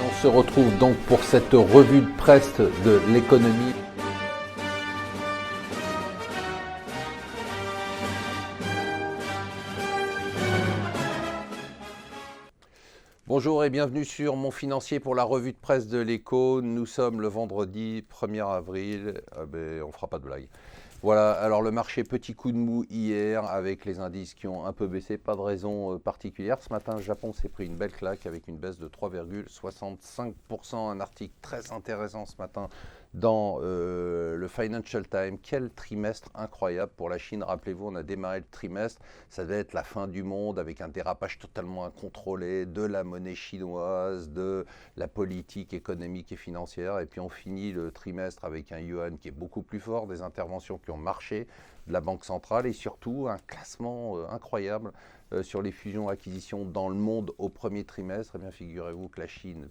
On se retrouve donc pour cette revue de presse de l'économie. Bonjour et bienvenue sur Mon Financier pour la revue de presse de l'Écho. Nous sommes le vendredi 1er avril. On ne fera pas de blague. Voilà, alors le marché, petit coup de mou hier avec les indices qui ont un peu baissé, pas de raison particulière. Ce matin, le Japon s'est pris une belle claque avec une baisse de 3,65%. Un article très intéressant ce matin dans le Financial Times. Quel trimestre incroyable pour la Chine. Rappelez-vous, on a démarré le trimestre, ça devait être la fin du monde avec un dérapage totalement incontrôlé de la monnaie chinoise, de la politique économique et financière. Et puis on finit le trimestre avec un yuan qui est beaucoup plus fort, des interventions qui ont marché de la Banque centrale et surtout un classement incroyable sur les fusions-acquisitions dans le monde au premier trimestre. Eh bien, figurez-vous que la Chine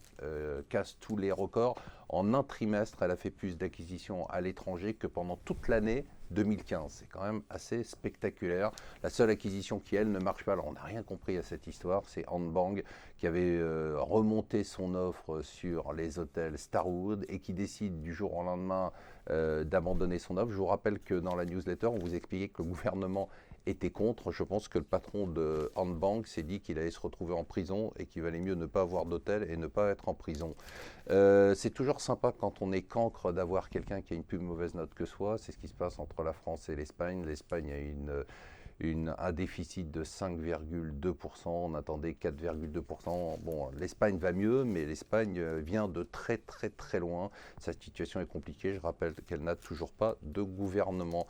casse tous les records. En un trimestre, elle a fait plus d'acquisitions à l'étranger que pendant toute l'année 2015. C'est quand même assez spectaculaire. La seule acquisition qui, elle, ne marche pas, alors on n'a rien compris à cette histoire, c'est Handbang qui avait remonté son offre sur les hôtels Starwood et qui décide du jour au lendemain d'abandonner son offre. Je vous rappelle que dans la newsletter, on vous expliquait que le gouvernement était contre. Je pense que le patron de Handbang s'est dit qu'il allait se retrouver en prison et qu'il valait mieux ne pas avoir d'hôtel et ne pas être en prison. C'est toujours sympa quand on est cancre d'avoir quelqu'un qui a une plus mauvaise note que soi. C'est ce qui se passe entre la France et l'Espagne. L'Espagne a un déficit de 5,2%, on attendait 4,2%. Bon, l'Espagne va mieux, mais l'Espagne vient de très très très loin. Sa situation est compliquée. Je rappelle qu'elle n'a toujours pas de gouvernement.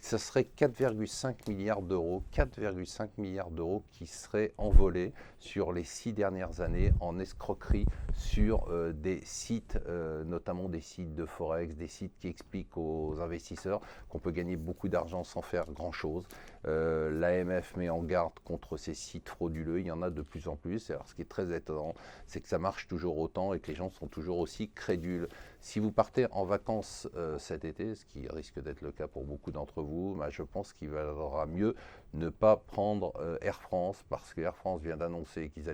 Ce serait 4,5 milliards d'euros, 4,5 milliards d'euros qui seraient envolés sur les 6 dernières années en escroquerie sur des sites, notamment des sites de Forex, des sites qui expliquent aux investisseurs qu'on peut gagner beaucoup d'argent sans faire grand-chose. L'AMF met en garde contre ces sites frauduleux, il y en a de plus en plus. Alors, ce qui est très étonnant, c'est que ça marche toujours autant et que les gens sont toujours aussi crédules. Si vous partez en vacances cet été, ce qui risque d'être le cas pour beaucoup d'entre vous, je pense qu'il vaudra mieux ne pas prendre Air France, parce que Air France vient d'annoncer qu'ils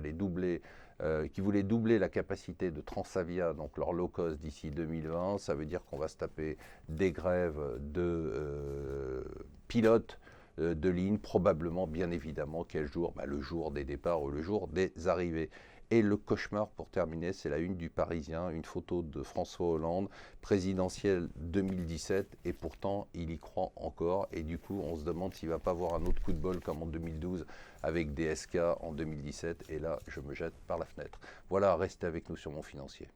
voulaient doubler la capacité de Transavia, donc leur low cost, d'ici 2020. Ça veut dire qu'on va se taper des grèves de pilotes de ligne, probablement, bien évidemment, quel jour? Le jour des départs ou le jour des arrivées. Et le cauchemar, pour terminer, c'est la une du Parisien, une photo de François Hollande, présidentielle 2017, et pourtant il y croit encore. Et du coup, on se demande s'il ne va pas avoir un autre coup de bol comme en 2012 avec DSK en 2017. Et là, je me jette par la fenêtre. Voilà, restez avec nous sur Mon Financier.